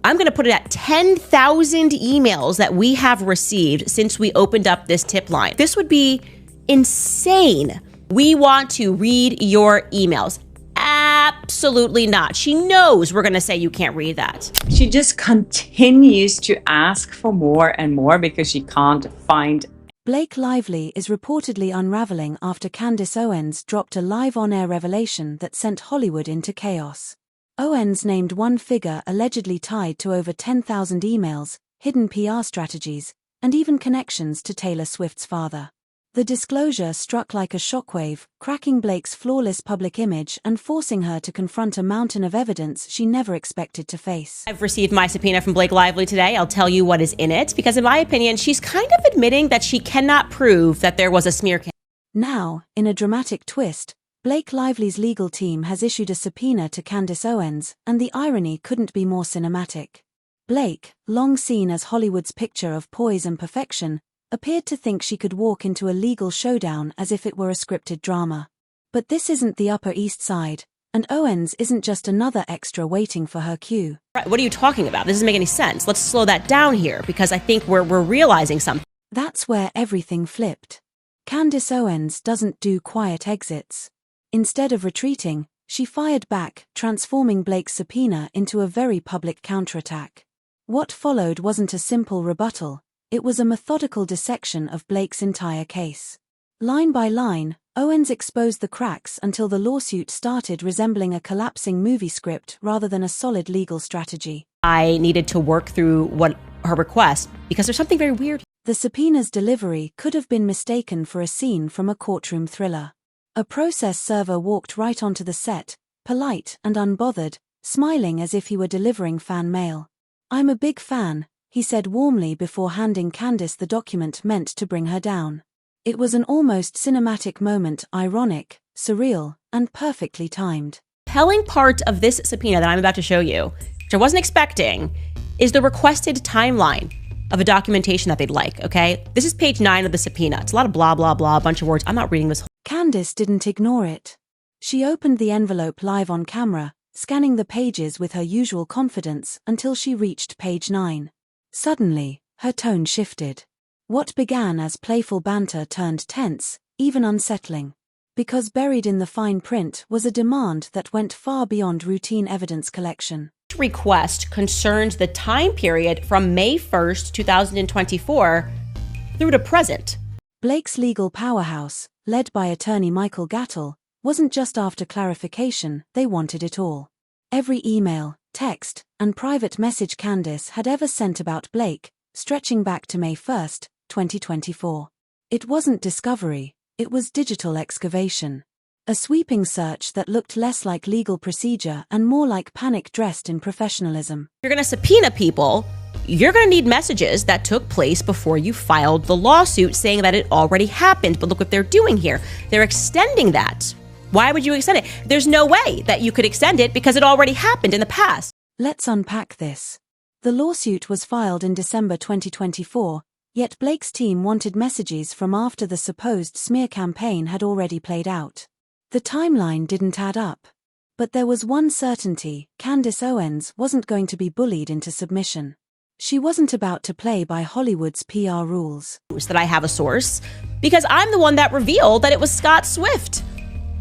I'm going to put it at 10,000 emails that we have received since we opened up this tip line. This would be insane. We want to read your emails. Absolutely not. She knows we're going to say you can't read that. She just continues to ask for more and more because she can't find. Blake Lively is reportedly unraveling after Candace Owens dropped a live on-air revelation that sent Hollywood into chaos. Owens named one figure allegedly tied to over 10,000 emails, hidden PR strategies, and even connections to Taylor Swift's father. The disclosure struck like a shockwave, cracking Blake's flawless public image and forcing her to confront a mountain of evidence she never expected to face. I've received my subpoena from Blake Lively today. I'll tell you what is in it, because in my opinion, she's kind of admitting that she cannot prove that there was a smear campaign. Now, in a dramatic twist, Blake Lively's legal team has issued a subpoena to Candace Owens, and the irony couldn't be more cinematic. Blake, long seen as Hollywood's picture of poise and perfection, appeared to think she could walk into a legal showdown as if it were a scripted drama. But this isn't the Upper East Side, and Owens isn't just another extra waiting for her cue. What are you talking about? This doesn't make any sense. Let's slow that down here, because I think we're realizing something. That's where everything flipped. Candace Owens doesn't do quiet exits. Instead of retreating, she fired back, transforming Blake's subpoena into a very public counterattack. What followed wasn't a simple rebuttal. It was a methodical dissection of Blake's entire case. Line by line, Owens exposed the cracks until the lawsuit started resembling a collapsing movie script rather than a solid legal strategy. I needed to work through her request because there's something very weird. The subpoena's delivery could have been mistaken for a scene from a courtroom thriller. A process server walked right onto the set, polite and unbothered, smiling as if he were delivering fan mail. "I'm a big fan," he said warmly before handing Candace the document meant to bring her down. It was an almost cinematic moment, ironic, surreal, and perfectly timed. The compelling part of this subpoena that I'm about to show you, which I wasn't expecting, is the requested timeline of a documentation that they'd like, okay? This is page 9 of the subpoena. It's a lot of blah, blah, blah, a bunch of words. I'm not reading this whole. Candace didn't ignore it. She opened the envelope live on camera, scanning the pages with her usual confidence until she reached page 9. Suddenly, her tone shifted. What began as playful banter turned tense, even unsettling. Because buried in the fine print was a demand that went far beyond routine evidence collection. This request concerned the time period from May 1st, 2024 through to present. Blake's legal powerhouse, led by attorney Michael Gattel, wasn't just after clarification, they wanted it all. Every email, text, and private message Candace had ever sent about Blake, stretching back to May 1st, 2024. It wasn't discovery, it was digital excavation. A sweeping search that looked less like legal procedure and more like panic dressed in professionalism. If you're going to subpoena people, you're going to need messages that took place before you filed the lawsuit saying that it already happened. But look what they're doing here. They're extending that. Why would you extend it? There's no way that you could extend it because it already happened in the past. Let's unpack this. The lawsuit was filed in December 2024, yet Blake's team wanted messages from after the supposed smear campaign had already played out. The timeline didn't add up. But there was one certainty: Candace Owens wasn't going to be bullied into submission. She wasn't about to play by Hollywood's PR rules. That I have a source, because I'm the one that revealed that it was Scott Swift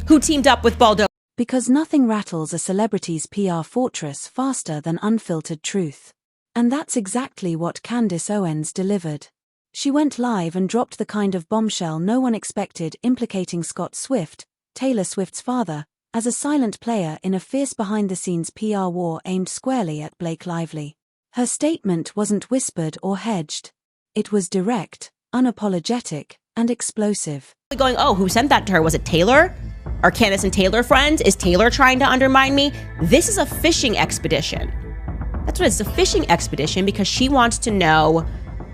who teamed up with Baldo. Because nothing rattles a celebrity's PR fortress faster than unfiltered truth. And that's exactly what Candace Owens delivered. She went live and dropped the kind of bombshell no one expected, implicating Scott Swift, Taylor Swift's father, as a silent player in a fierce behind-the-scenes PR war aimed squarely at Blake Lively. Her statement wasn't whispered or hedged. It was direct, unapologetic, and explosive. Going, oh, who sent that to her? Was it Taylor? Are Candace and Taylor friends? Is Taylor trying to undermine me? This is a fishing expedition. That's what it's, a fishing expedition, because she wants to know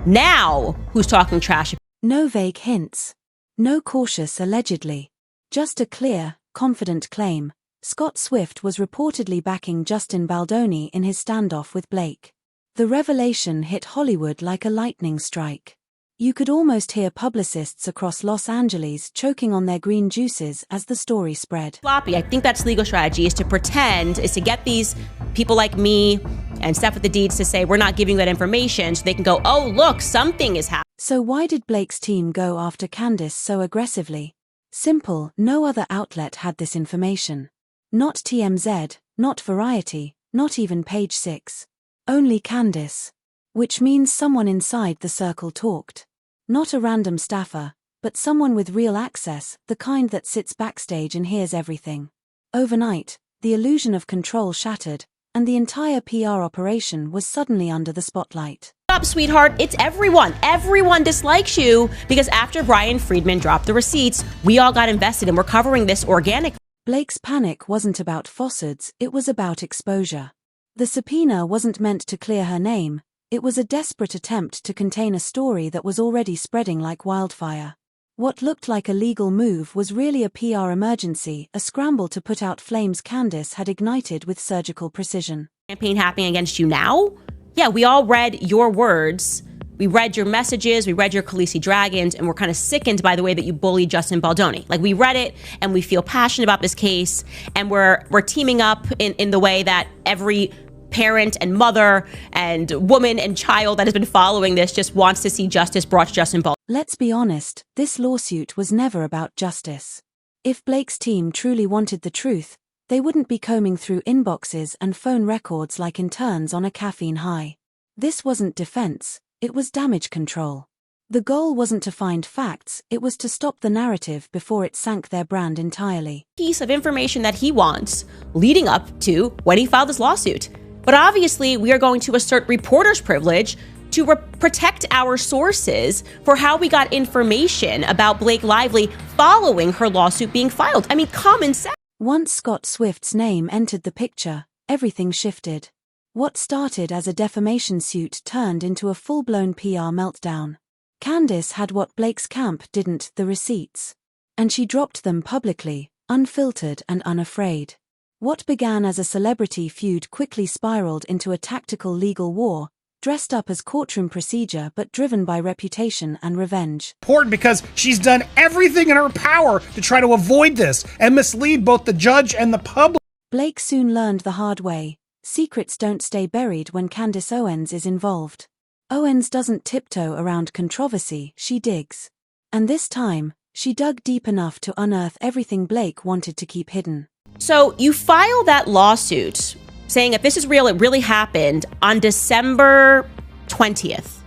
now who's talking trash. No vague hints. No cautious allegedly. Just a clear, confident claim. Scott Swift was reportedly backing Justin Baldoni in his standoff with Blake. The revelation hit Hollywood like a lightning strike. You could almost hear publicists across Los Angeles choking on their green juices as the story spread. Sloppy. I think that's legal strategy, is to get these people like me and Steph with the deeds to say we're not giving that information so they can go, oh, look, something is happening. So why did Blake's team go after Candace so aggressively? Simple, no other outlet had this information. Not TMZ, not Variety, not even Page Six. Only Candace. Which means someone inside the circle talked. Not a random staffer, but someone with real access, the kind that sits backstage and hears everything. Overnight, the illusion of control shattered, and the entire PR operation was suddenly under the spotlight. Up, sweetheart, it's everyone. Everyone dislikes you because after Brian Friedman dropped the receipts, we all got invested and we're covering this organically. Blake's panic wasn't about falsehoods, it was about exposure. The subpoena wasn't meant to clear her name, it was a desperate attempt to contain a story that was already spreading like wildfire. What looked like a legal move was really a PR emergency, a scramble to put out flames Candace had ignited with surgical precision. Campaign happening against you now? Yeah, we all read your words. We read your messages, we read your Khaleesi Dragons, and we're kind of sickened by the way that you bullied Justin Baldoni. Like, we read it, and we feel passionate about this case, and we're teaming up in the way that every parent and mother and woman and child that has been following this just wants to see justice brought to Justin Baldoni. Let's be honest, this lawsuit was never about justice. If Blake's team truly wanted the truth, they wouldn't be combing through inboxes and phone records like interns on a caffeine high. This wasn't defense, it was damage control. The goal wasn't to find facts, it was to stop the narrative before it sank their brand entirely. Piece of information that he wants leading up to when he filed this lawsuit. But obviously, we are going to assert reporter's privilege to protect our sources for how we got information about Blake Lively following her lawsuit being filed. I mean, common sense. Once Scott Swift's name entered the picture, everything shifted. What started as a defamation suit turned into a full-blown PR meltdown. Candace had what Blake's camp didn't, the receipts. And she dropped them publicly, unfiltered and unafraid. What began as a celebrity feud quickly spiraled into a tactical legal war, dressed up as courtroom procedure but driven by reputation and revenge. Important because she's done everything in her power to try to avoid this and mislead both the judge and the public. Blake soon learned the hard way. Secrets don't stay buried when Candace Owens is involved. Owens doesn't tiptoe around controversy, she digs. And this time, she dug deep enough to unearth everything Blake wanted to keep hidden. So you file that lawsuit saying if this is real, it really happened on December 20th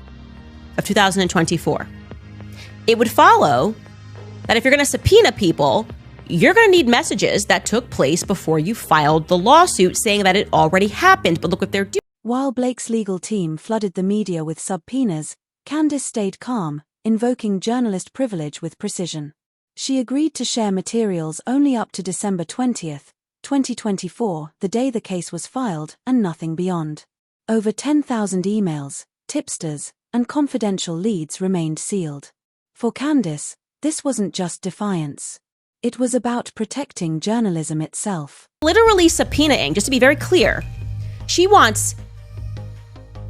of 2024. It would follow that if you're going to subpoena people, you're going to need messages that took place before you filed the lawsuit saying that it already happened. But look what they're doing. While Blake's legal team flooded the media with subpoenas, Candace stayed calm, invoking journalist privilege with precision. She agreed to share materials only up to December 20th, 2024, the day the case was filed, and nothing beyond. Over 10,000 emails, tipsters, and confidential leads remained sealed. For Candace, this wasn't just defiance. It was about protecting journalism itself. Literally subpoenaing, just to be very clear, she wants,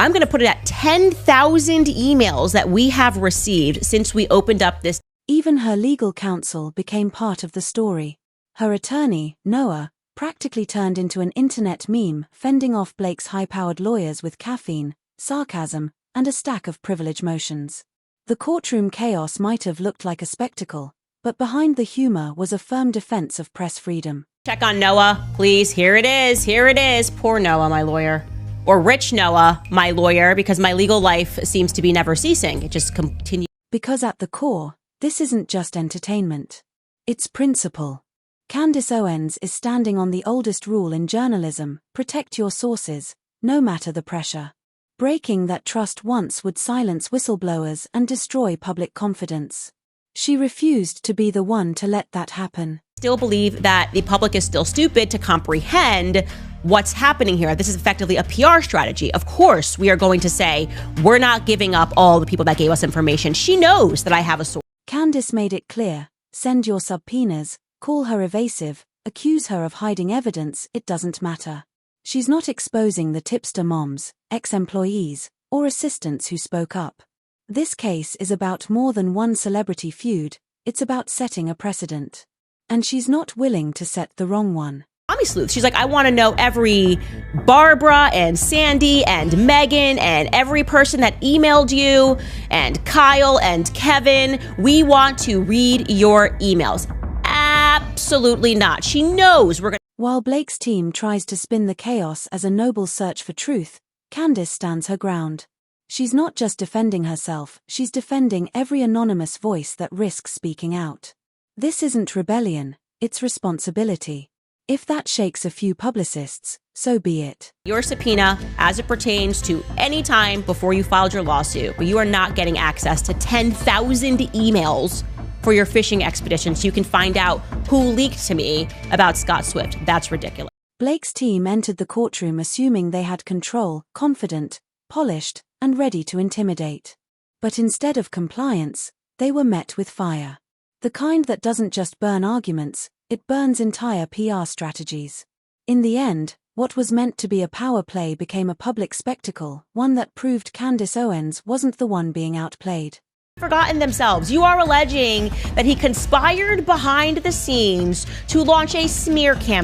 I'm going to put it at 10,000 emails that we have received since we opened up this. Even her legal counsel became part of the story. Her attorney, Noah, practically turned into an internet meme, fending off Blake's high-powered lawyers with caffeine, sarcasm, and a stack of privilege motions. The courtroom chaos might have looked like a spectacle, but behind the humor was a firm defense of press freedom. Check on Noah, please. Here it is. Here it is. Poor Noah, my lawyer. Or Rich Noah, my lawyer, because my legal life seems to be never ceasing. It just continues. Because at the core, this isn't just entertainment. It's principle. Candace Owens is standing on the oldest rule in journalism: protect your sources, no matter the pressure. Breaking that trust once would silence whistleblowers and destroy public confidence. She refused to be the one to let that happen. Still believe that the public is still stupid to comprehend what's happening here. This is effectively a PR strategy. Of course, we are going to say, we're not giving up all the people that gave us information. She knows that I have a source. Candace made it clear, send your subpoenas, call her evasive, accuse her of hiding evidence, it doesn't matter. She's not exposing the tipster moms, ex-employees, or assistants who spoke up. This case is about more than one celebrity feud, it's about setting a precedent. And she's not willing to set the wrong one. Mommy Sleuth. She's like, I want to know every Barbara and Sandy and Megan and every person that emailed you and Kyle and Kevin. We want to read your emails. Absolutely not. She knows we're going to. While Blake's team tries to spin the chaos as a noble search for truth, Candice stands her ground. She's not just defending herself, she's defending every anonymous voice that risks speaking out. This isn't rebellion, it's responsibility. If that shakes a few publicists, so be it. Your subpoena, as it pertains to any time before you filed your lawsuit, but you are not getting access to 10,000 emails for your fishing expedition so you can find out who leaked to me about Scott Swift. That's ridiculous. Blake's team entered the courtroom assuming they had control, confident, polished, and ready to intimidate. But instead of compliance, they were met with fire. The kind that doesn't just burn arguments, it burns entire PR strategies. In the end, what was meant to be a power play became a public spectacle, one that proved Candice Owens wasn't the one being outplayed. Forgotten themselves. You are alleging that he conspired behind the scenes to launch a smear campaign.